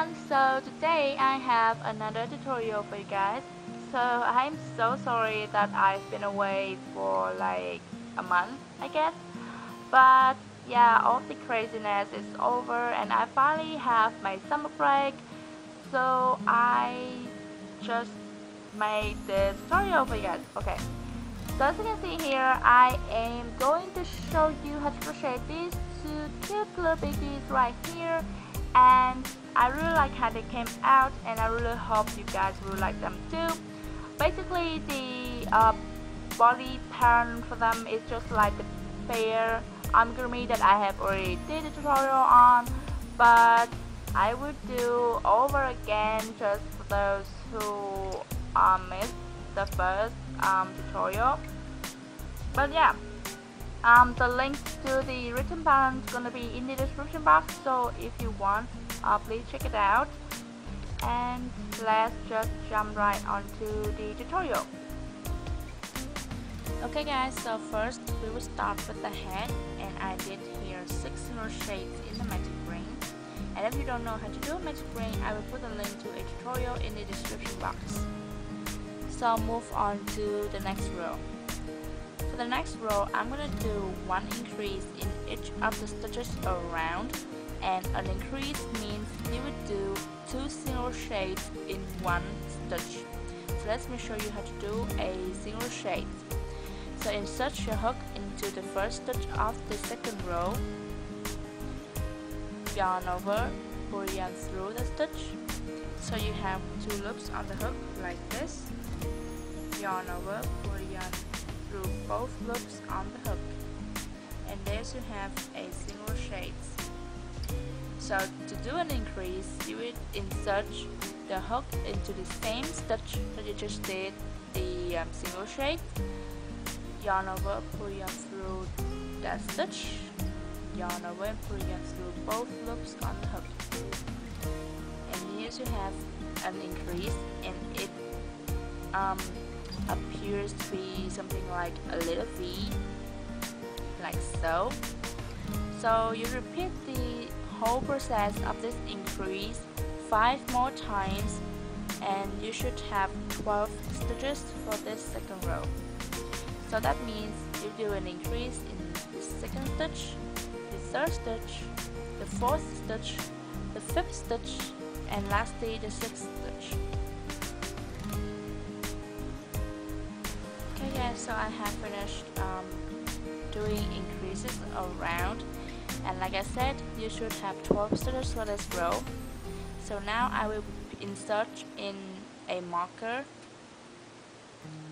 everyone, so today I have another tutorial for you guys. So I'm so sorry that I've been away for like a month, I guess. But yeah, all the craziness is over and I finally have my summer break. So I just made this tutorial for you guys. Okay, so as you can see here, I am going to show you how to crochet these two cute little babies right here, and I really like how they came out and I really hope you guys will like them too. Basically the body pattern for them is just like the pair amigurumi that I have already did a tutorial on, but I would do over again just for those who missed the first tutorial. But yeah, the link to the written pattern is gonna be in the description box, so if you want, please check it out. And let's just jump right onto the tutorial. Okay guys, so first we will start with the head, and I did here 6 crochets in the magic ring. And if you don't know how to do a magic ring, I will put a link to a tutorial in the description box. So move on to the next row. For the next row, I'm gonna do 1 increase in each of the stitches around, and an increase means you would do 2 single shades in 1 stitch. So let me show you how to do a single shade. So insert your hook into the first stitch of the second row, yarn over, pull yarn through the stitch. So you have 2 loops on the hook like this. Yarn over, pull yarn through both loops on the hook, and there you have a single shade. So to do an increase, you would insert the hook into the same stitch that you just did the single shade. Yarn over, pull yarn through that stitch, yarn over and pull yarn through both loops on the hook, and here you have an increase, and it appears to be something like a little V, like so. So you repeat the whole process of this increase 5 more times, and you should have 12 stitches for this second row. So that means you do an increase in the second stitch, the third stitch, the fourth stitch, the fifth stitch, and lastly the 6th stitch. Okay guys, so I have finished doing increases around, and like I said, you should have 12 stitches for this row. So now I will insert in a marker.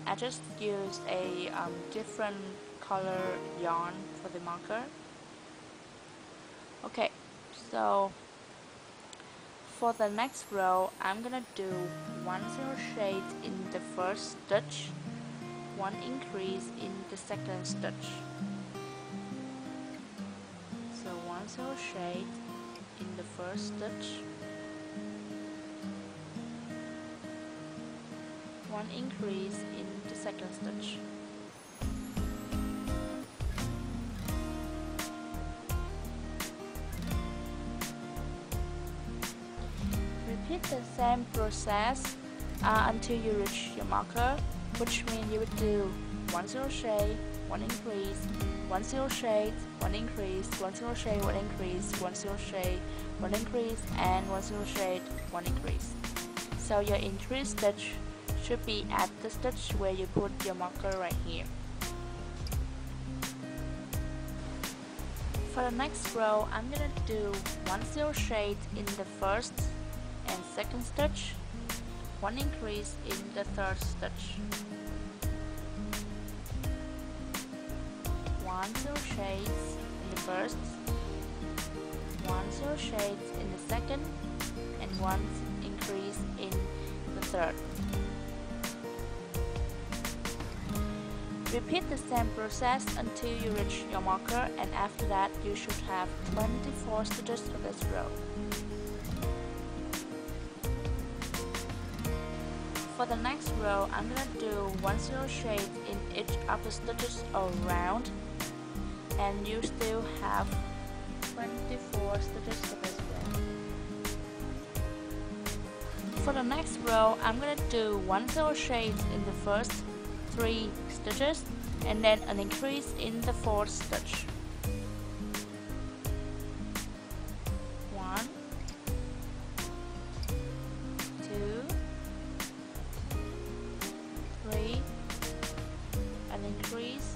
I just used a different color yarn for the marker. Okay, so for the next row, I'm gonna do 1 single shade in the first stitch, 1 increase in the second stitch. So 1 single shade in the first stitch, 1 increase in the second stitch. Repeat the same process until you reach your marker, which means you would do 1 single shade, 1 increase, 1 single shade, 1 increase, 1 single shade, 1 increase, 1 single shade, 1 increase, and 1 single shade, 1 increase. So your increase stitch should be at the stitch where you put your marker right here. For the next row, I'm gonna do 1 single shade in the first and second stitch, 1 increase in the third stitch, 1 single shades in the first, 1 single shades in the second, and 1 increase in the third. Repeat the same process until you reach your marker, and after that you should have 24 stitches for this row. For the next row, I'm gonna do 1 single shade in each of the stitches around, and you still have 24 stitches for this row. For the next row, I'm gonna do 1 crochet in the first 3 stitches and then an increase in the 4th stitch. 1, 2, 3, an increase.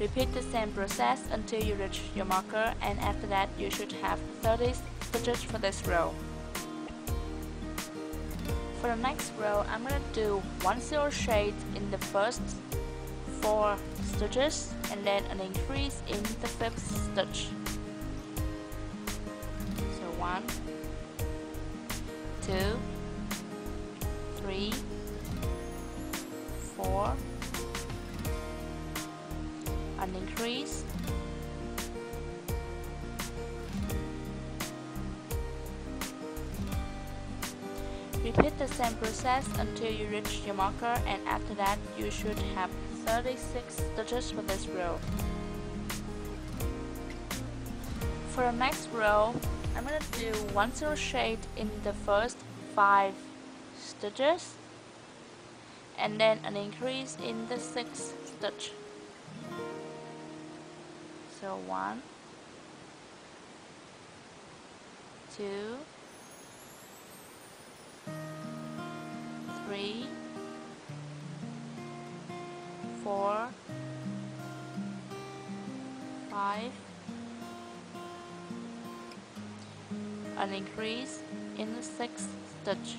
Repeat the same process until you reach your marker, and after that you should have 30 stitches for this row. For the next row, I'm going to do 1 crochet in the first 4 stitches and then an increase in the 5th stitch. So 1, 2, 3, 4, an increase, repeat the same process until you reach your marker, and after that you should have 36 stitches for this row. For the next row, I'm going to do 1 crochet in the first 5 stitches and then an increase in the 6th stitch. So 1, 2, 3, 4, 5, an increase in the 6th stitch.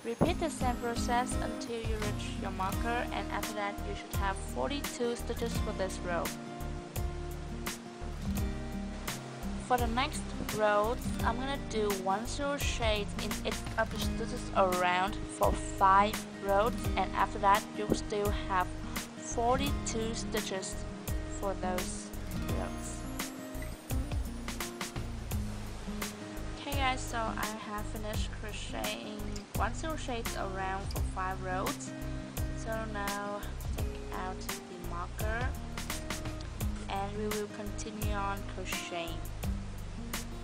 Repeat the same process until you reach your marker, and after that you should have 42 stitches for this row. For the next rows, I'm gonna do 1 crochet in each of the stitches around for 5 rows, and after that you will still have 42 stitches for those rows. Okay guys, so I have finished crocheting 1 crochet around for 5 rows. So now take out the marker and we will continue on crocheting.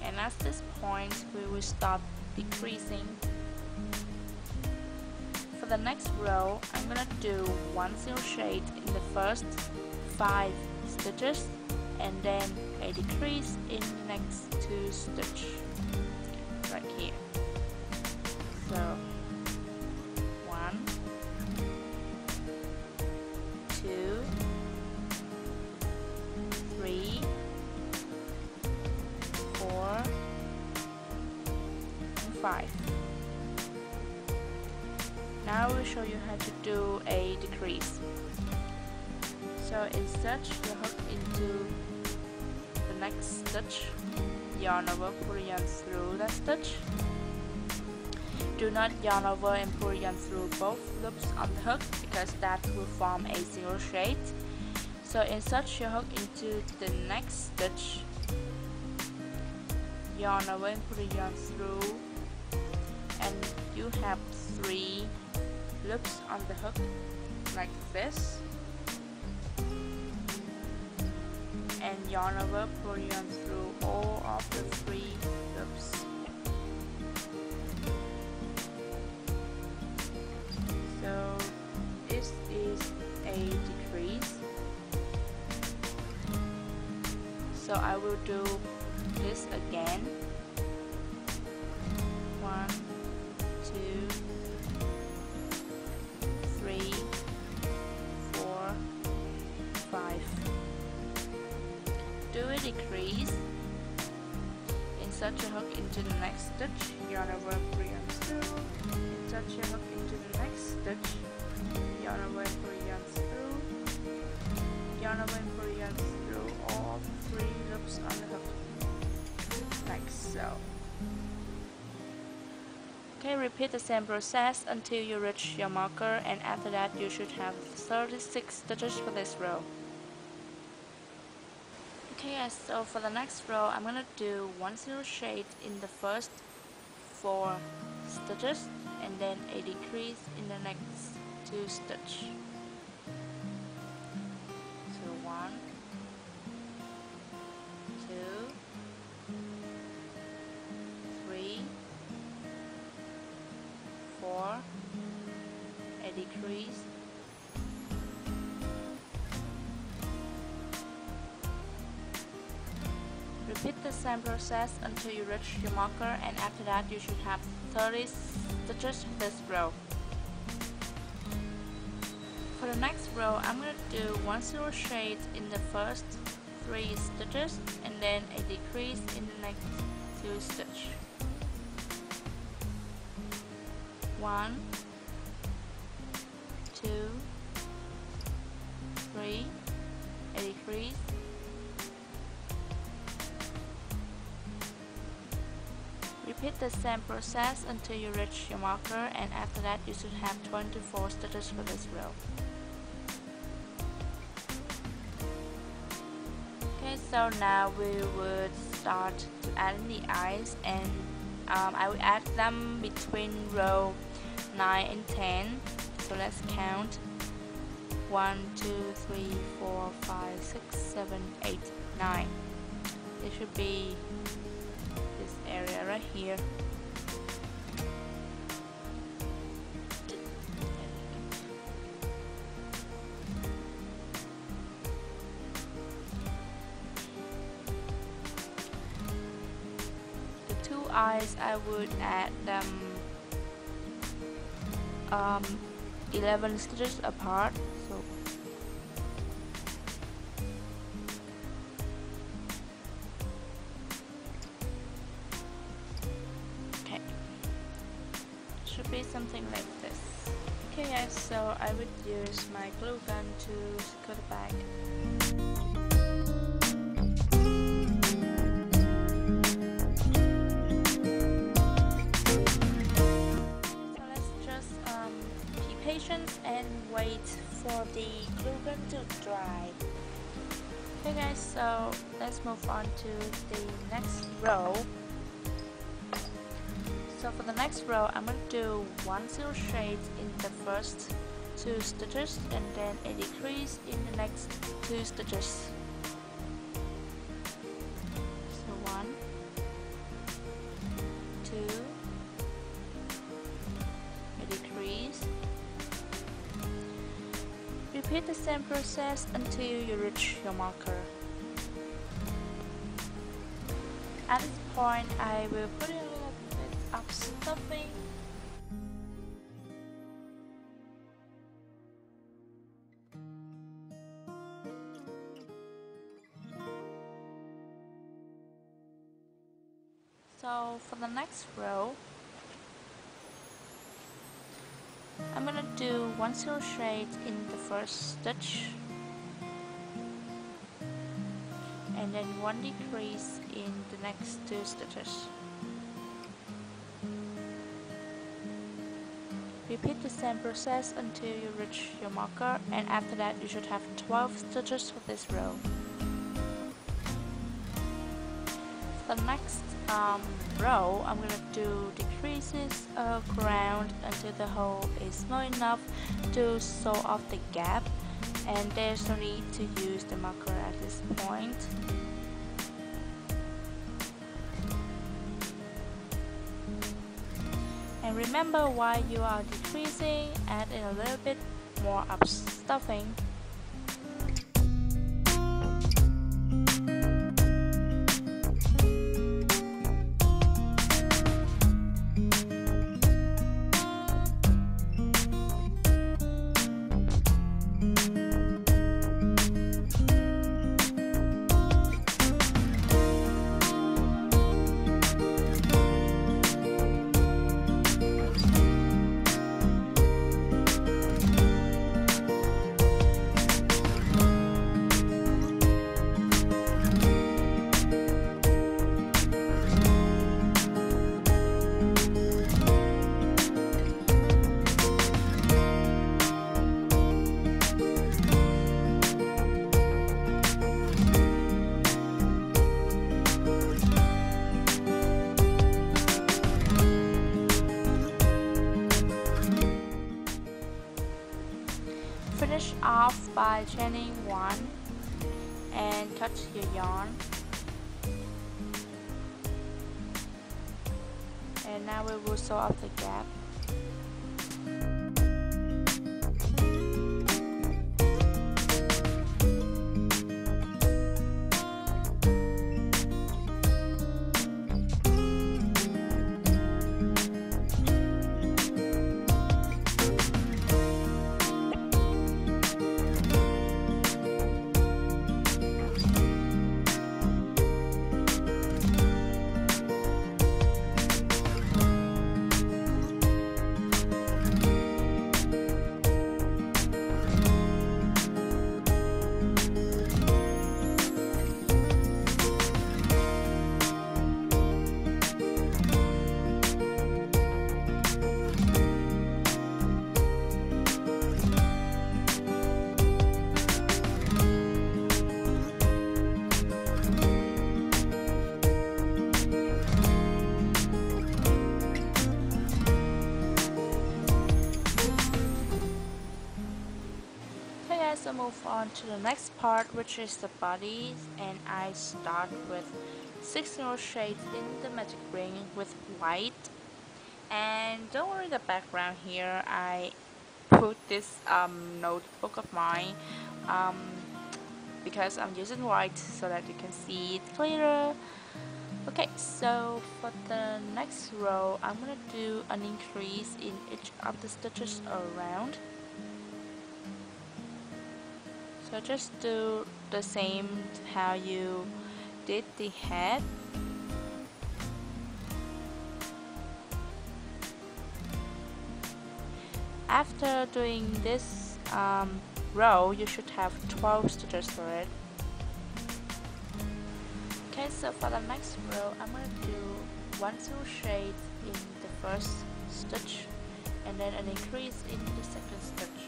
And at this point we will start decreasing. For the next row, I'm gonna do 1 crochet in the first 5 stitches and then a decrease in the next 2 stitches right here. So 1, 2, 3, 4, and 5. Now I will show you how to do a decrease. So insert your hook into the next stitch, yarn over, pull yarn through that stitch. Do not yarn over and pull yarn through both loops on the hook because that will form a single crochet. So insert your hook into the next stitch, yarn over and pull the yarn through, and you have 3 loops on the hook like this, and yarn over, pull yarn through all of the 3 loops. So this is a decrease. So I will do this again. 1, 2, 3, 4, 5. Do a decrease. Insert your hook into the next stitch, yarn over, pull yarn through. Insert your hook into the next stitch, yarn over and pull yarn through. Yarn over and pull yarn through all 3 loops on the hook, like so. Okay, repeat the same process until you reach your marker, and after that you should have 36 stitches for this row. Okay, so for the next row, I'm gonna do 1 crochet in the first 4 stitches and then a decrease in the next 2 stitches. So 1, decrease. Repeat the same process until you reach your marker, and after that you should have 30 stitches for this row. For the next row, I'm going to do 1 crochet in the first 3 stitches and then a decrease in the next 2 stitches. 1, 2, 3, a decrease, repeat the same process until you reach your marker, and after that you should have 24 stitches for this row. Okay, so now we would start to add in the eyes, and I will add them between row 9 and 10. So let's count: 1, 2, 3, 4, 5, 6, 7, 8, 9. It should be this area right here. The 2 eyes, I would add them 11 stitches apart. So okay, should be something like this. Okay guys, so I would use my glue gun to secure the bag. And wait for the glue gun to dry. Okay guys, so let's move on to the next row. So for the next row, I'm going to do 1 crochet in the first 2 stitches and then a decrease in the next 2 stitches. So 1, 2, a decrease. Repeat the same process until you reach your marker. At this point, I will put in a little bit of stuffing. So for the next row, I'm gonna do 1 crochet in the first stitch and then 1 decrease in the next 2 stitches. Repeat the same process until you reach your marker, and after that you should have 12 stitches for this row. For the next row, I'm gonna do decreases around until the hole is small enough to sew off the gap, and there's no need to use the marker at this point. And remember, while you are decreasing, add in a little bit more of stuffing. Finish off by chaining 1 and cut your yarn, and now we will sew off the gap. so move on to the next part, which is the body, and I start with 6 crochets in the magic ring with white. And don't worry the background here, I put this notebook of mine because I'm using white so that you can see it clearer. Okay, so for the next row, I'm gonna do an increase in each of the stitches around. So just do the same how you did the head. After doing this row, you should have 12 stitches for it. Okay, so for the next row, I'm going to do 1 crochet in the first stitch and then an increase in the second stitch.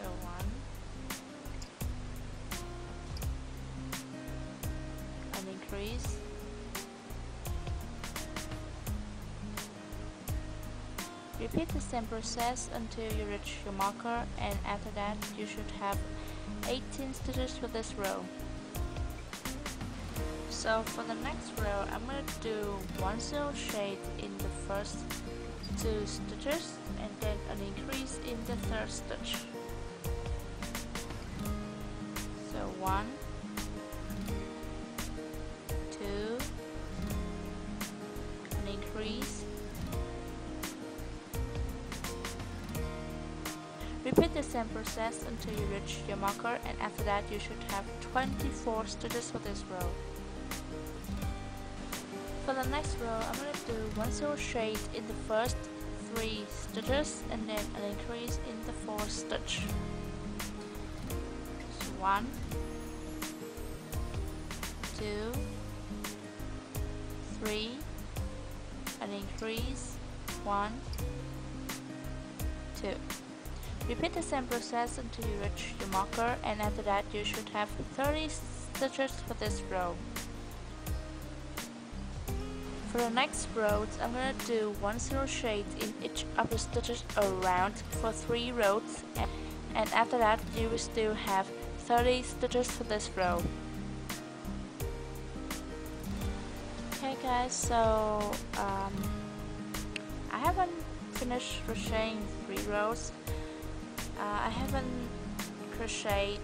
So 1, an increase, repeat the same process until you reach your marker, and after that you should have 18 stitches for this row. So for the next row, I'm going to do 1 crochet in the first 2 stitches and then an increase in the third stitch. So 1, 2, an increase. Repeat the same process until you reach your marker, and after that you should have 24 stitches for this row. For the next row, I'm going to do 1 crochet in the first 3 stitches and then an increase in the 4th stitch. So 1, 2, 3, an increase, 1, 2. Repeat the same process until you reach your marker, and after that you should have 30 stitches for this row. For the next rows, I'm going to do 1 crochet in each of the stitches around for 3 rows, and after that you will still have 30 stitches for this row. Okay guys, so I haven't finished crocheting 3 rows. I haven't crocheted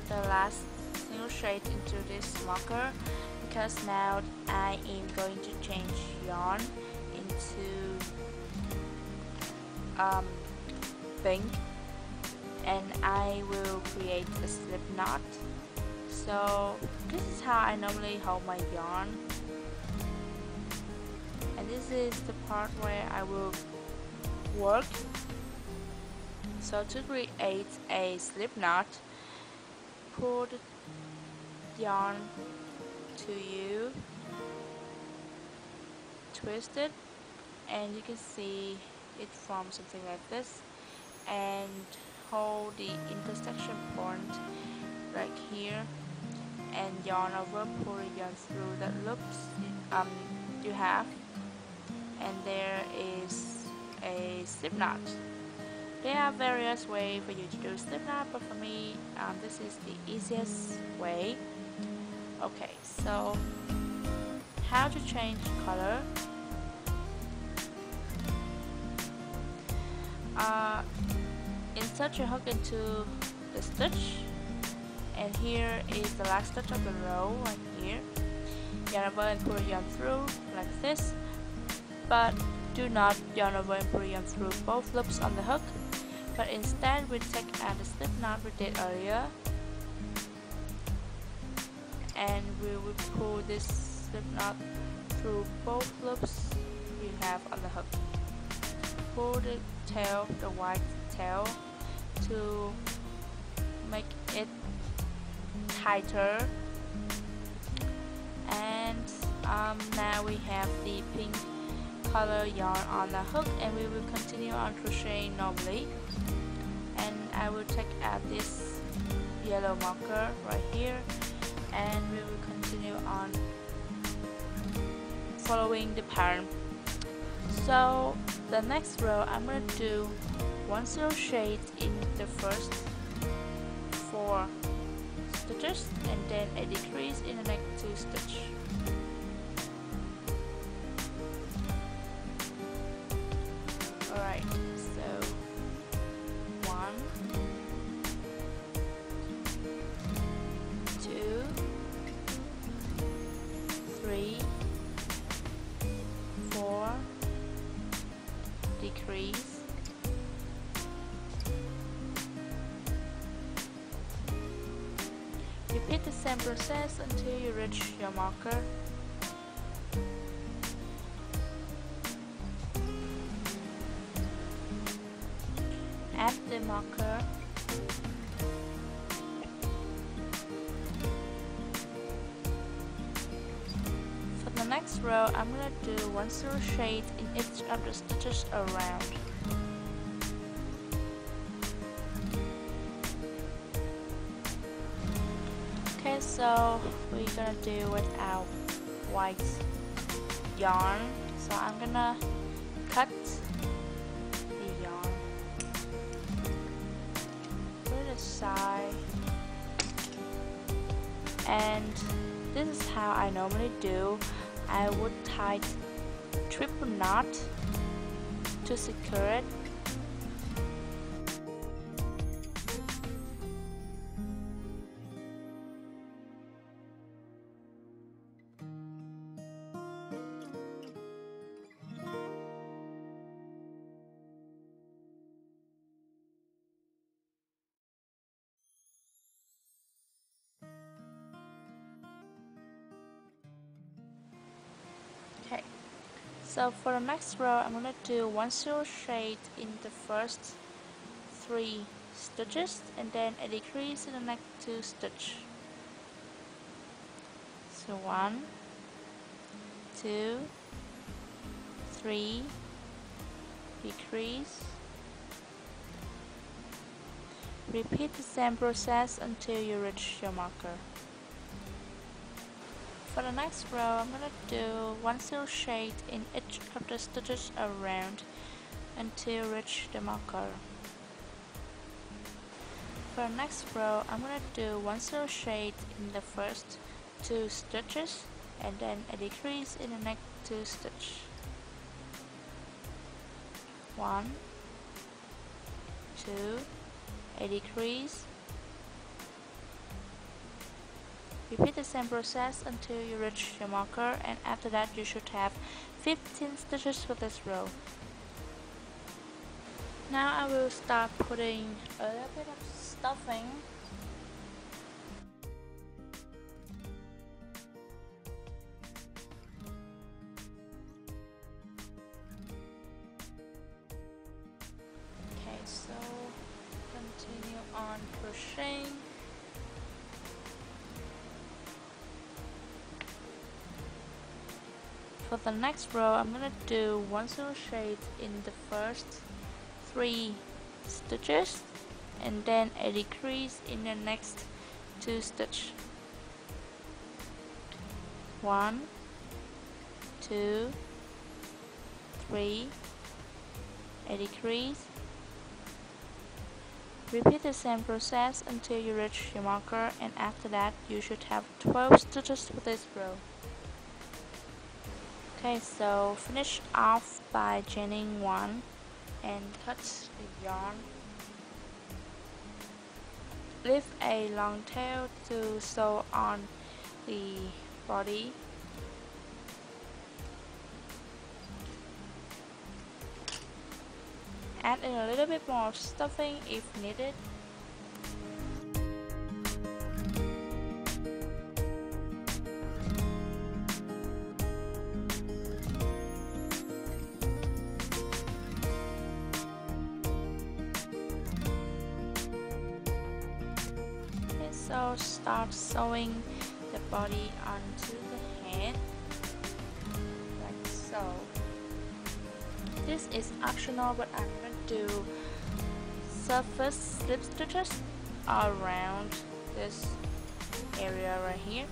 the last single crochet into this marker because now I am going to change yarn into pink, and I will create a slip knot. So this is how I normally hold my yarn, and this is the part where I will work. So to create a slip knot, pull the yarn to you, twist it, and you can see it forms something like this, and hold the intersection point right here and yarn over, pull the yarn through the loops you have, and there is a slip knot. There are various ways for you to do slip knot, but for me, this is the easiest way. Okay, so how to change color? Insert your hook into the stitch, and here is the last stitch of the row right here. Yarn over and pull yarn through like this, but do not yarn over and pull yarn through both loops on the hook. But instead we take out the slip knot we did earlier, and we will pull this slip knot through both loops you have on the hook. Pull the tail, the white tail, to make it tighter, and now we have the pink color yarn on the hook, and we will continue on crocheting normally. And I will take out this yellow marker right here, and we will continue on following the pattern. So the next row, I'm going to do 1 crochet in the first 4 stitches and then a decrease in the next 2 stitches. Alright, so 1, 2, 3, 4, decrease, repeat the same process until you reach your marker. Add the marker. For the next row, I'm going to do 1 crochet in each of the stitches around. Okay, so we're gonna do without white yarn. So I'm gonna cut the yarn, put it aside, and this is how I normally do. I would tie triple knot to secure it. Okay, so for the next row, I'm going to do 1 crochet in the first 3 stitches and then a decrease in the next 2 stitches. So 1, 2, 3, decrease. Repeat the same process until you reach your marker. For the next row, I'm going to do 1 crochet in each of the stitches around until reach the marker. For the next row, I'm going to do 1 crochet in the first 2 stitches and then a decrease in the next 2 stitches. 1, 2, a decrease. Repeat the same process until you reach your marker, and after that you should have 15 stitches for this row. Now I will start putting a little bit of stuffing. Okay, so continue on crocheting. For the next row, I'm going to do 1 crochet in the first 3 stitches and then a decrease in the next 2 stitches. 1, 2, 3, a decrease. Repeat the same process until you reach your marker, and after that you should have 12 stitches for this row. Okay, so finish off by chaining 1 and cut the yarn. Leave a long tail to sew on the body. Add in a little bit more stuffing if needed. So start sewing the body onto the head, like so. This is optional, but I'm going to do surface slip stitches around this area right here,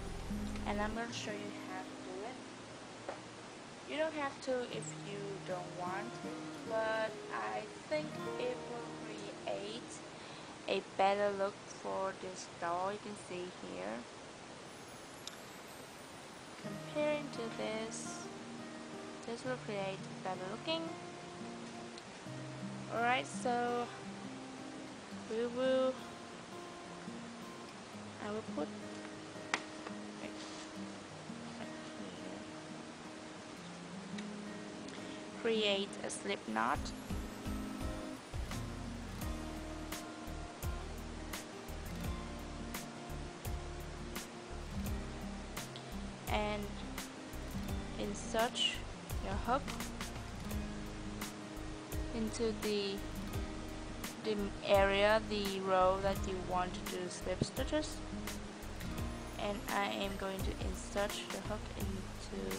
and I'm going to show you how to do it. You don't have to if you don't want, but think it will create a better look for this doll. You can see here, comparing to this will create better looking. Alright, so I will put right here, create a slip knot, and insert your hook into the area, the row that you want to do slip stitches, and I am going to insert the hook into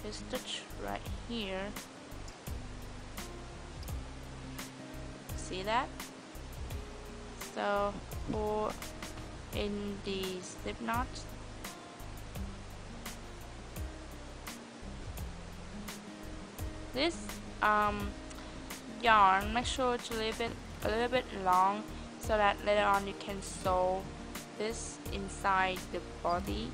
this stitch right here. See that? So pour in the slip knot, this yarn, make sure it's a little bit long so that later on you can sew this inside the body.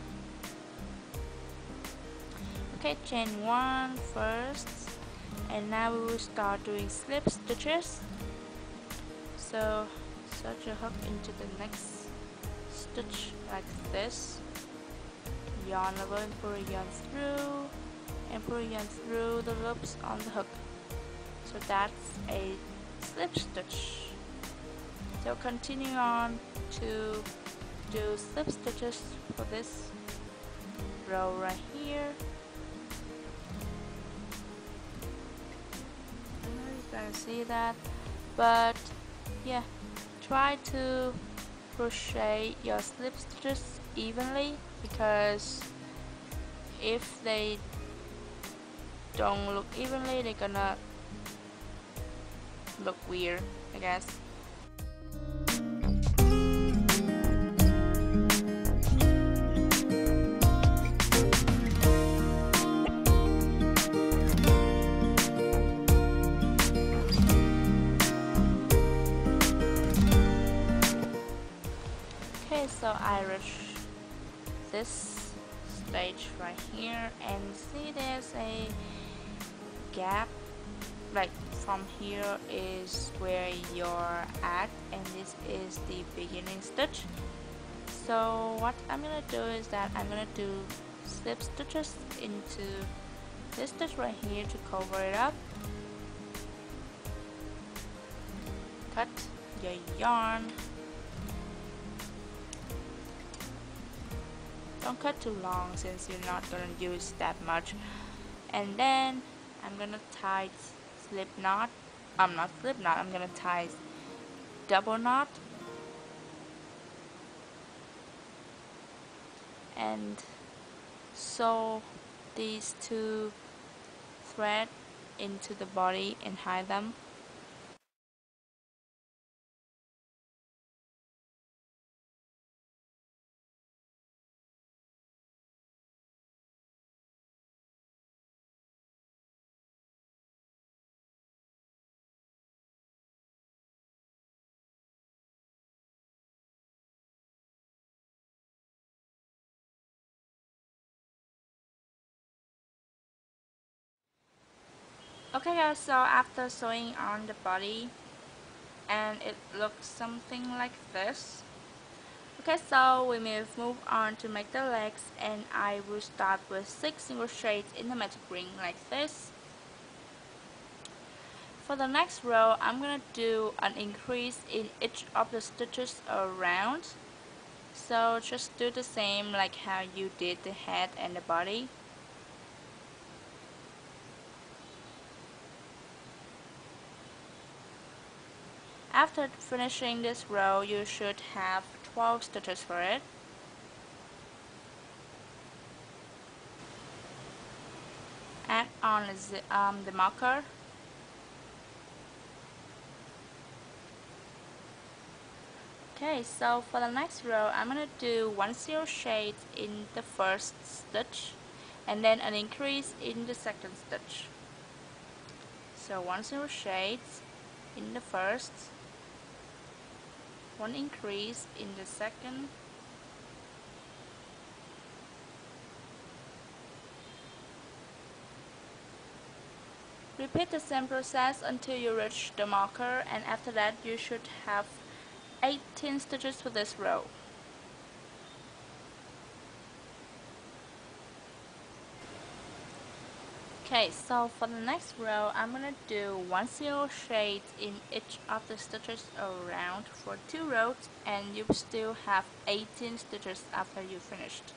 Okay, chain 1 first, and now we will start doing slip stitches. So insert your hook into the next stitch like this, yarn over and pull yarn through, and pull yarn through the loops on the hook. So that's a slip stitch. So continue on to do slip stitches for this row right here. I don't know if you can see that, but yeah, try to crochet your slip stitches evenly, because if they don't look evenly, they're gonna look weird, I guess. Okay, so I reach this stage right here, and see there's a gap, like from here is where you're at, and this is the beginning stitch. So what I'm gonna do is that I'm gonna do slip stitches into this stitch right here to cover it up. Cut your yarn. Don't cut too long since you're not gonna use that much. And then I'm gonna tie slip knot. Not slip knot, I'm gonna tie double knot. And sew these two threads into the body and hide them. Okay guys, so after sewing on the body, and it looks something like this. Okay, so we will move on to make the legs, and I will start with 6 single crochets in the magic ring like this. For the next row, I'm gonna do an increase in each of the stitches around. So just do the same like how you did the head and the body. After finishing this row, you should have 12 stitches for it. Add on the marker. Okay, so for the next row, I'm gonna do 1 crochet in the first stitch, and then an increase in the second stitch. So 1 crochet, in the first, 1 increase in the second, repeat the same process until you reach the marker, and after that you should have 18 stitches for this row. Okay, so for the next row, I'm gonna do 1 crochet in each of the stitches around for 2 rows, and you still have 18 stitches after you finished.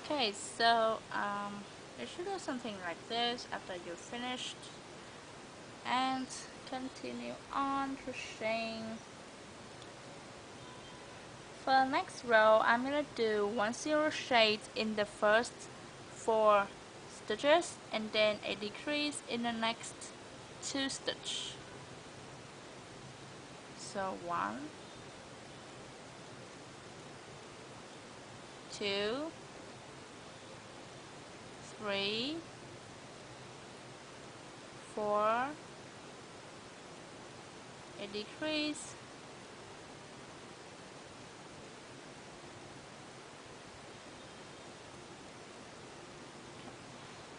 Okay, so you should do something like this after you finished, and continue on crocheting. For the next row, I'm gonna do 1 crochet in the first 4 stitches and then a decrease in the next 2 stitches. So 1, 2, 3, 4, a decrease,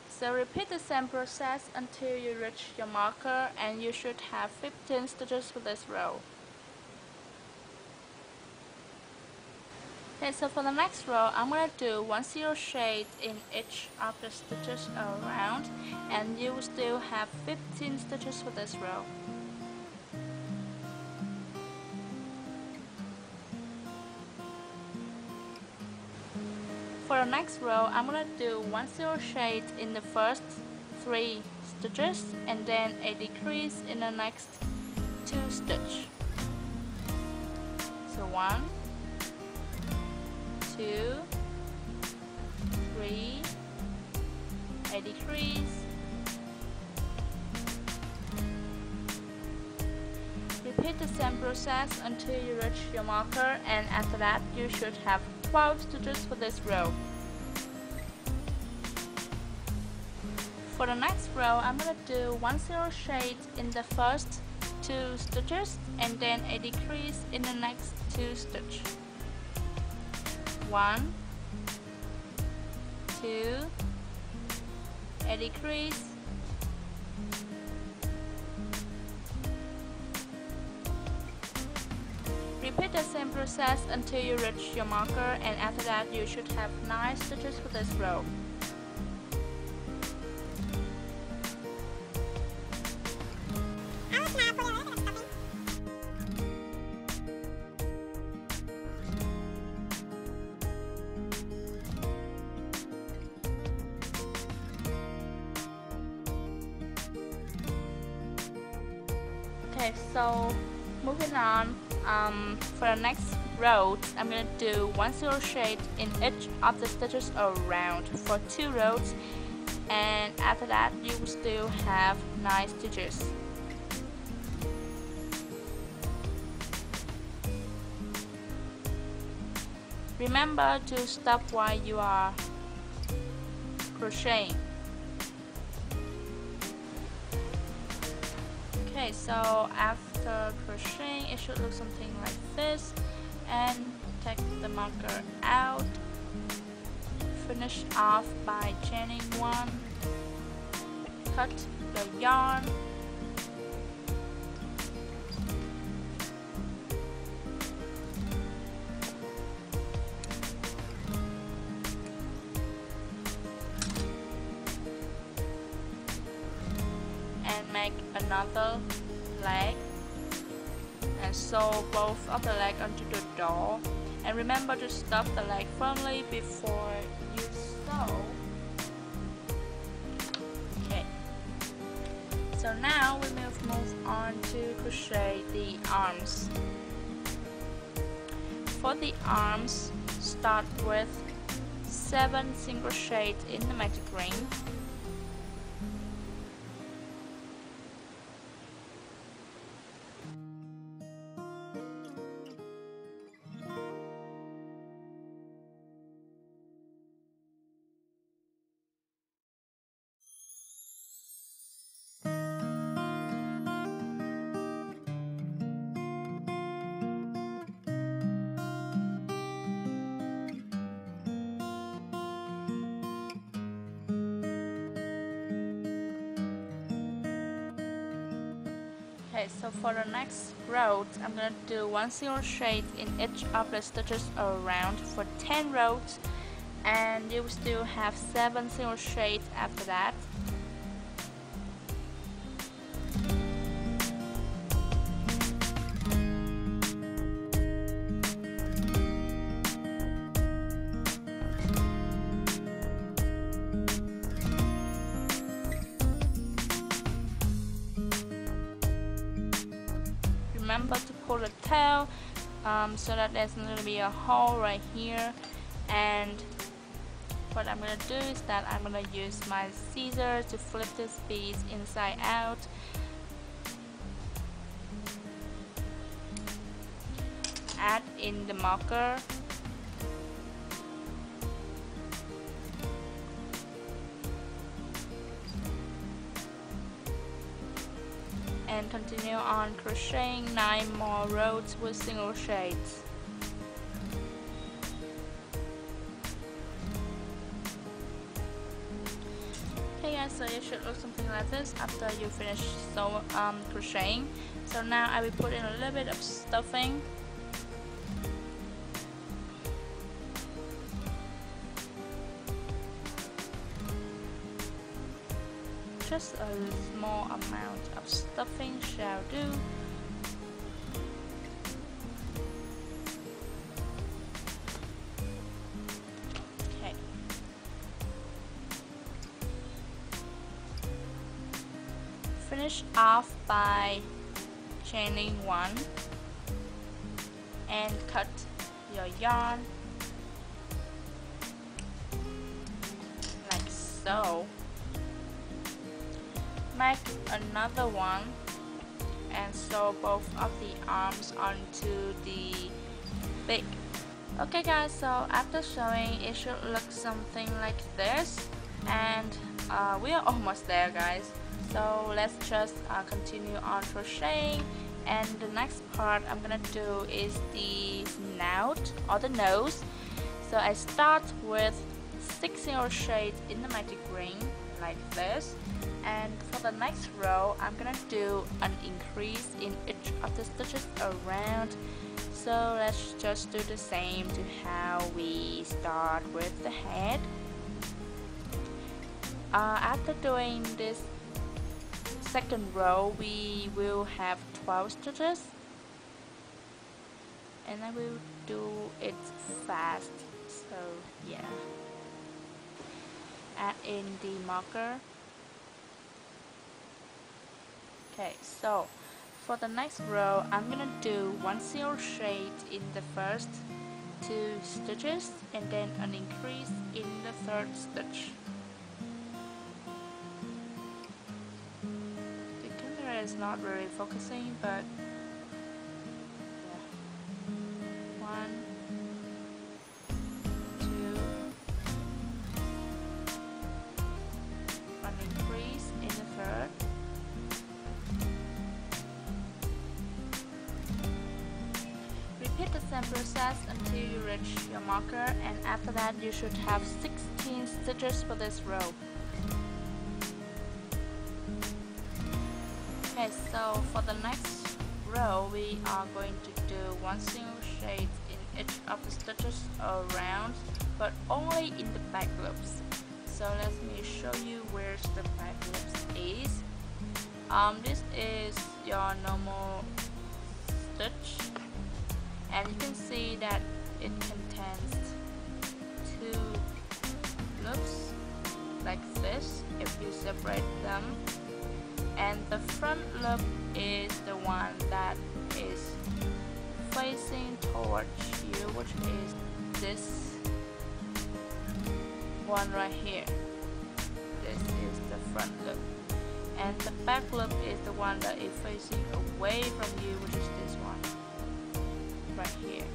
so repeat the same process until you reach your marker, and you should have 15 stitches for this row. Okay, so for the next row, I'm going to do 1 crochet in each of the stitches around, and you will still have 15 stitches for this row. For the next row, I'm going to do 1 crochet in the first 3 stitches and then a decrease in the next 2 stitches. So 1, 2, 3, a decrease, repeat the same process until you reach your marker, and after that you should have 12 stitches for this row. For the next row, I'm going to do 1 crochet in the first 2 stitches and then a decrease in the next 2 stitches. 1, 2, a decrease, repeat the same process until you reach your marker, and after that you should have 9 stitches for this row. Okay, so moving on, for the next row, I'm going to do 1 crochet in each of the stitches around for 2 rows, and after that you will still have 9 stitches. Remember to stop while you are crocheting. Okay, so after crocheting, it should look something like this, and take the marker out. Finish off by chaining 1, cut the yarn, and make another leg, and sew both of the legs onto the door, and remember to stop the leg firmly before you sew. Okay, so now we move on to crochet the arms. For the arms, start with 7 single crochet in the magic ring, Okay, so for the next row, I'm gonna do 1 single crochet in each of the stitches around for 10 rows, and you will still have 7 single crochets after that. Remember to pull the tail so that there's going to be a hole right here, and what I'm going to do is that I'm going to use my scissors to flip this piece inside out. Add in the marker. And continue on crocheting 9 more rows with single crochets. Okay guys, so it should look something like this after you finish crocheting. So now I will put in a little bit of stuffing. Just a small amount of stuffing shall do. Okay. Finish off by chaining 1 and cut your yarn like so. Make another one and sew both of the arms onto the beak. Okay guys, so after sewing it should look something like this, and we are almost there guys. So let's just continue on crocheting, and the next part I'm gonna do is the snout or the nose. So I start with 6 single crochets in the magic ring like this, and for the next row I'm gonna do an increase in each of the stitches around. So let's just do the same to how we start with the head. After doing this second row we will have 12 stitches, and I will do it fast, so yeah. Add in the marker. Okay, so for the next row I'm gonna do 1 single crochet in the first 2 stitches and then an increase in the third stitch. The camera is not really focusing, but yeah. 1, 2, an increase in the third. Repeat the same process until you reach your marker, and after that you should have 16 stitches for this row. Okay, so for the next row we are going to do 1 single crochet in each of the stitches around, but only in the back loops. So let me show you where the back loops is. This is your normal stitch, and you can see that it contains 2 loops like this if you separate them, and the front loop is the one that is facing towards you, which is this one right here. This is the front loop, and the back loop is the one that is facing away from you, which is this one right here.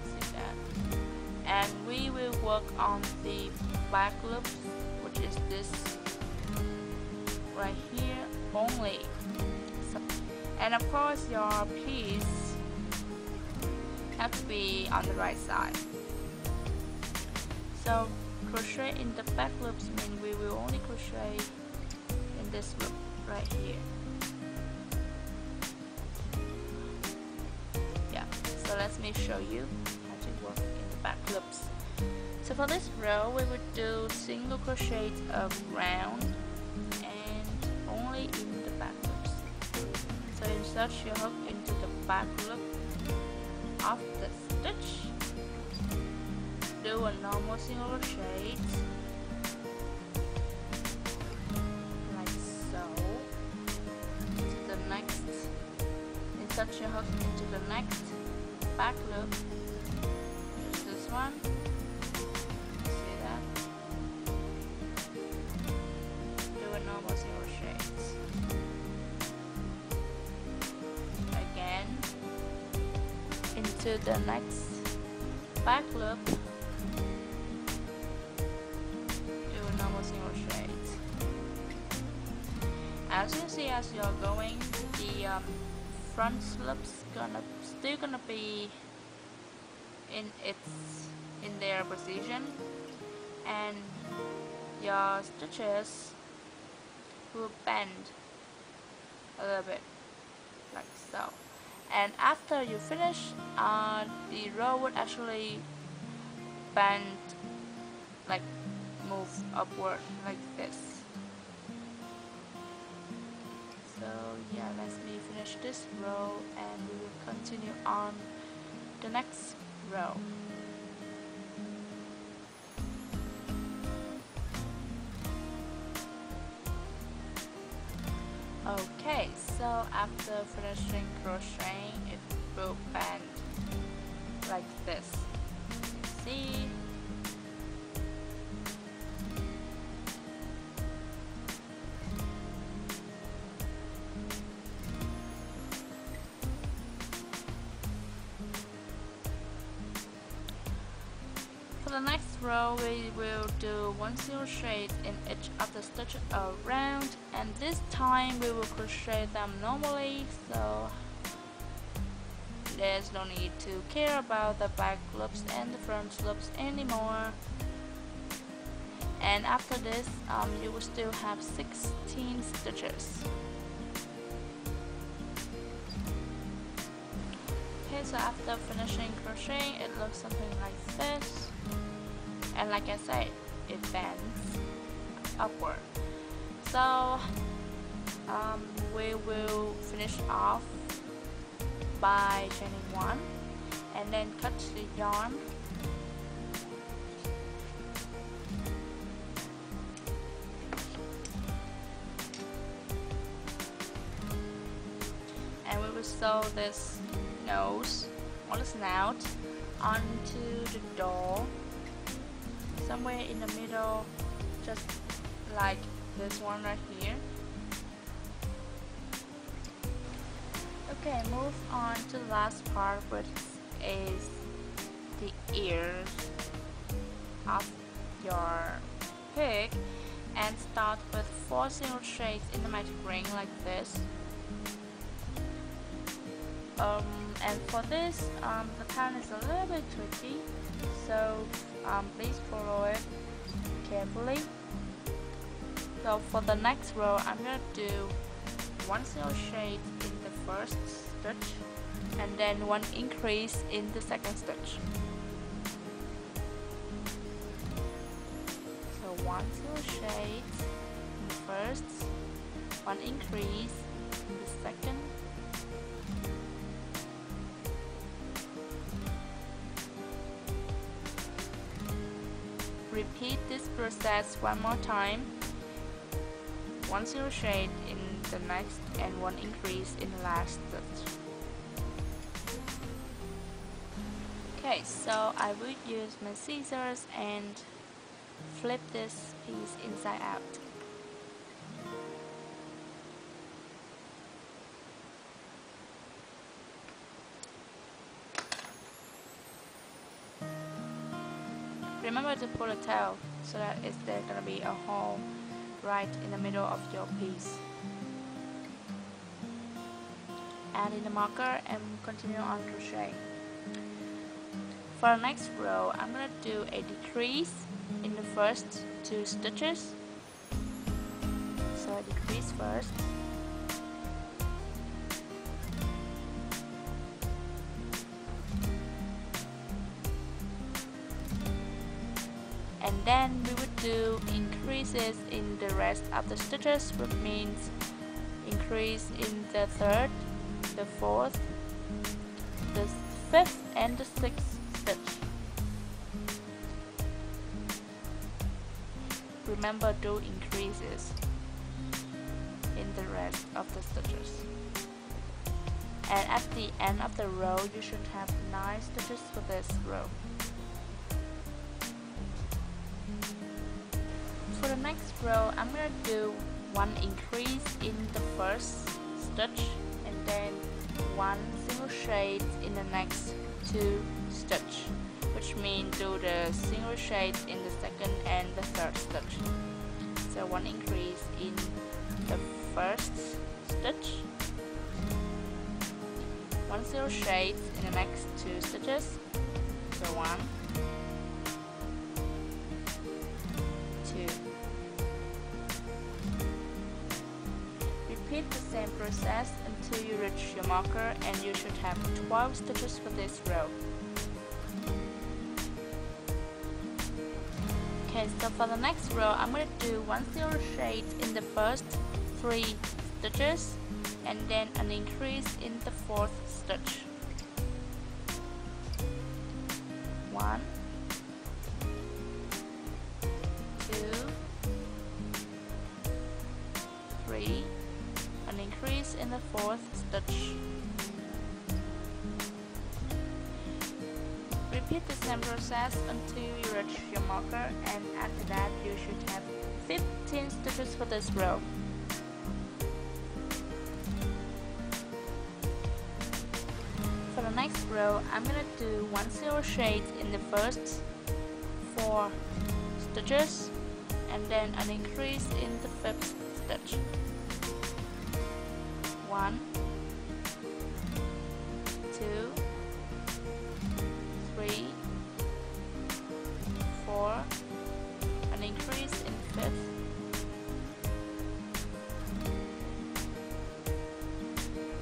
See that? And we will work on the back loops, which is this right here only. So, and of course your piece have to be on the right side. So crochet in the back loops mean we will only crochet in this loop right here. So let me show you how to work in the back loops. So for this row we would do single crochet around and only in the back loops. So insert your hook into the back loop of the stitch, do a normal single crochet like so, to the next, insert your hook into the next back loop, just this one, see that, do a normal single crochet, again into the next back loop, do a normal single crochet. As you see, as you're going, the front loops still gonna be in their position, and your stitches will bend a little bit like so. And after you finish, the row would actually bend, like move upward like this. So yeah, let me finish this row and we will continue on the next row. Okay, so after finishing crocheting, it will bend like this. See? For the next row, we will do one single crochet in each of the stitches around, and this time we will crochet them normally, so there's no need to care about the back loops and the front loops anymore. And after this, you will still have 16 stitches. Okay, so after finishing crocheting, it looks something like this. And like I said, it bends upward. So we will finish off by chaining one and then cut the yarn. And we will sew this nose or the snout onto the doll, somewhere in the middle, just like this one right here. Okay, move on to the last part, which is the ears of your pig, and start with 4 single crochets in the magic ring like this. And for this, the pattern is a little bit tricky, so please follow it carefully. So for the next row, I'm going to do 1 single crochet in the first stitch and then 1 increase in the second stitch. So 1 single crochet in the first, 1 increase in the second, repeat this process one more time. 1 single crochet in the next and 1 increase in the last stitch. Okay, so I will use my scissors and flip this piece inside out. Remember to pull the tail so that there's gonna be a hole right in the middle of your piece. Add in the marker and continue on crochet. For the next row, I'm gonna do a decrease in the first 2 stitches. So I decrease first. then we would do increases in the rest of the stitches, which means increase in the third, the fourth, the fifth and the sixth stitch. Remember, do increases in the rest of the stitches. And at the end of the row you should have 9 stitches for this row. For the next row, I'm going to do 1 increase in the first stitch and then 1 single shade in the next 2 stitch, which means do the single shades in the second and the third stitch. So 1 increase in the first stitch, 1 single shade in the next 2 stitches, so 1, 2. Repeat the same process until you reach your marker, and you should have 12 stitches for this row. Okay, so for the next row, I'm going to do 1 single shade in the first 3 stitches and then an increase in the fourth stitch. 1, 2, 3, an increase in the fourth stitch. Repeat the same process until you reach your marker, and after that you should have 15 stitches for this row. For the next row, I'm going to do 1 single shade in the first 4 stitches and then an increase in the fifth stitch. 1, 2, 3, 4, an increase in fifth,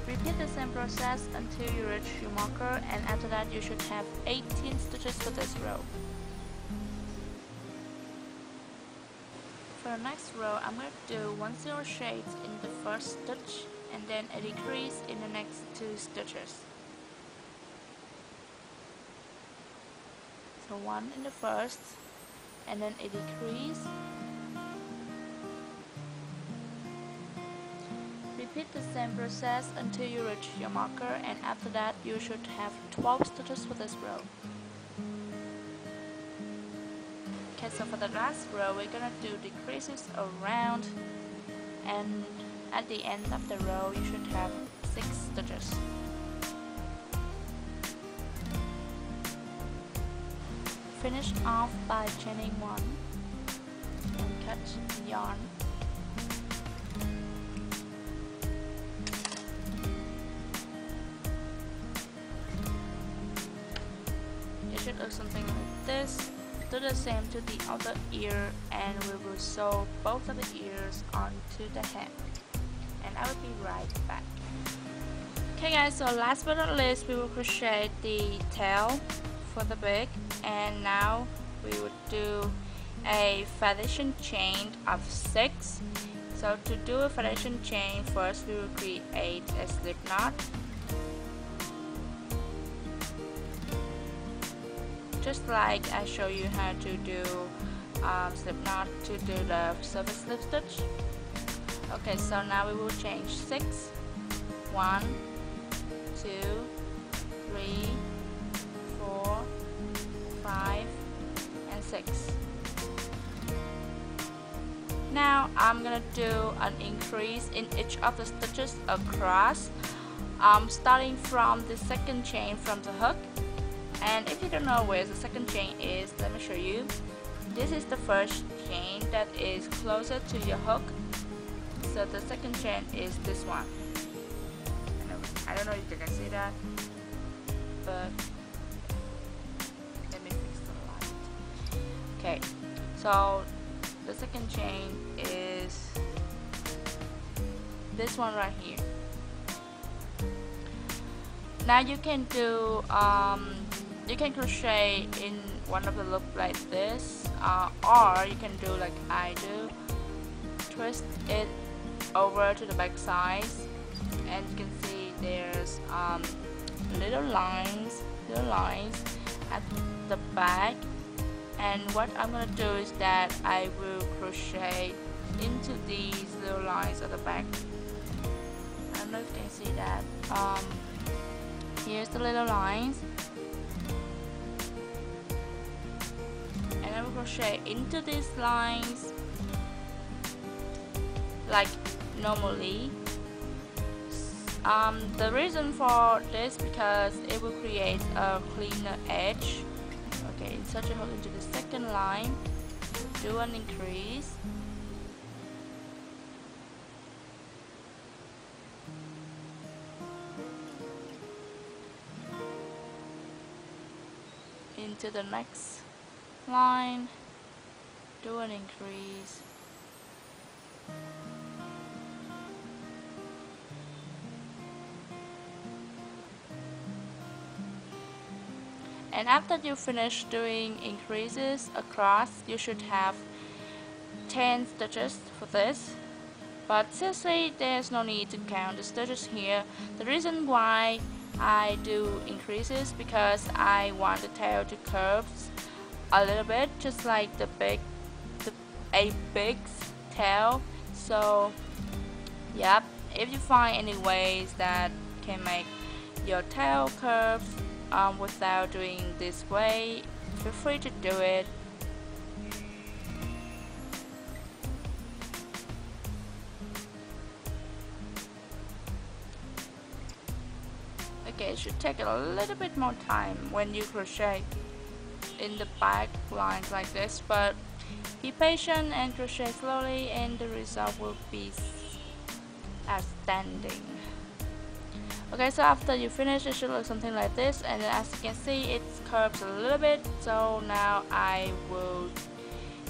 repeat the same process until you reach your marker, and after that you should have 18 stitches for this row. For the next row, I'm going to do 1 single shade in the first stitch and then a decrease in the next 2 stitches. So 1 in the first and then a decrease. Repeat the same process until you reach your marker, and after that you should have 12 stitches for this row. Okay, so for the last row we're gonna do decreases around, and at the end of the row you should have 6 stitches. Finish off by chaining 1 and cut the yarn. It should look something like this. Do the same to the other ear, and we will sew both of the ears onto the head. And I will be right back. Okay guys, so last but not least we will crochet the tail for the beak, and now we would do a foundation chain of 6. So to do a foundation chain, first we will create a slip knot. Just like I show you how to do slip knot to do the surface slip stitch. Okay, so now we will change 6. 1, 2, 3, 4, 5, and 6. Now I'm gonna do an increase in each of the stitches across, starting from the second chain from the hook. And if you don't know where the second chain is, let me show you. This is the first chain that is closer to your hook. So the second chain is this one. I don't know if you can see that, but let me fix the light. Okay, so the second chain is this one right here. Now you can do you can crochet in one of the look like this, or you can do like I do, twist it over to the back side, and you can see there's little lines at the back. And what I'm gonna do is that I will crochet into these little lines at the back. I don't know if you can see that. Here's the little lines, and I will crochet into these lines like normally. The reason for this because it will create a cleaner edge. Okay, insert your hook into the second line, do an increase, into the next line, do an increase, and after you finish doing increases across, you should have 10 stitches for this. But seriously, there's no need to count the stitches here. The reason why I do increases because I want the tail to curve a little bit, just like a big tail. So yep, if you find any ways that can make your tail curve without doing this way, feel free to do it. Okay, it should take a little bit more time when you crochet in the back lines like this, but be patient and crochet slowly and the result will be outstanding. Okay, so after you finish, it should look something like this, and as you can see, it curves a little bit. So now I will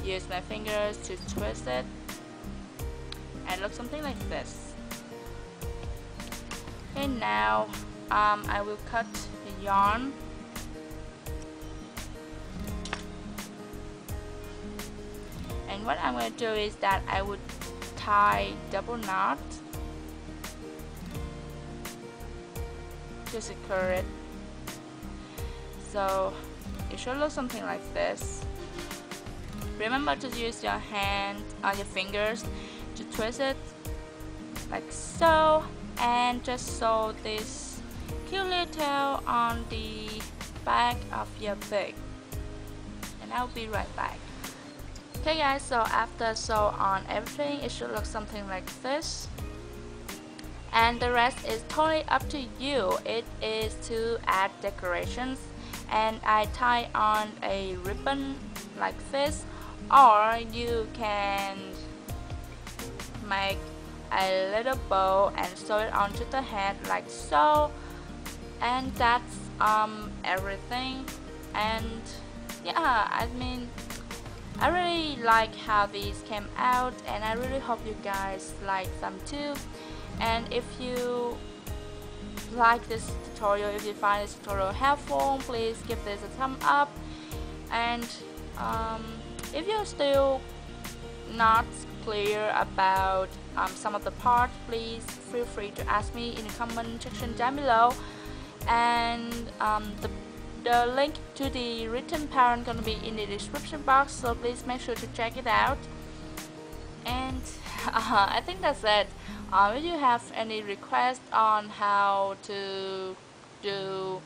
use my fingers to twist it and look something like this. Okay, now I will cut the yarn. And what I'm going to do is that I would tie double knot to secure it. So it should look something like this. Remember to use your hand on your fingers to twist it like so, and just sew this cute little tail on the back of your pig. And I'll be right back. Okay guys, so after sew on everything, it should look something like this. And the rest is totally up to you. It is to add decorations, and I tie on a ribbon like this, or you can make a little bow and sew it onto the head like so. And that's everything. And yeah, I mean, I really like how these came out, and I really hope you guys like them too. And if you like this tutorial, if you find this tutorial helpful, please give this a thumb up. And if you're still not clear about some of the parts, please feel free to ask me in the comment section down below. And the link to the written pattern gonna be in the description box, so please make sure to check it out. And I think that's it. If you have any requests on how to do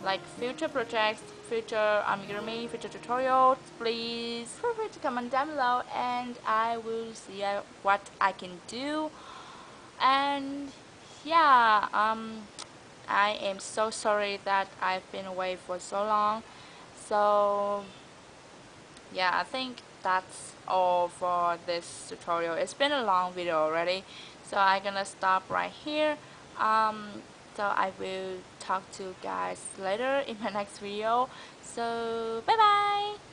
like future projects, future amigurumi, future tutorials, please feel free to comment down below, and I will see what I can do. And yeah, I am so sorry that I've been away for so long. So yeah, I think that's all for this tutorial. It's been a long video already, so I'm gonna stop right here. So I will talk to you guys later in my next video. So bye bye.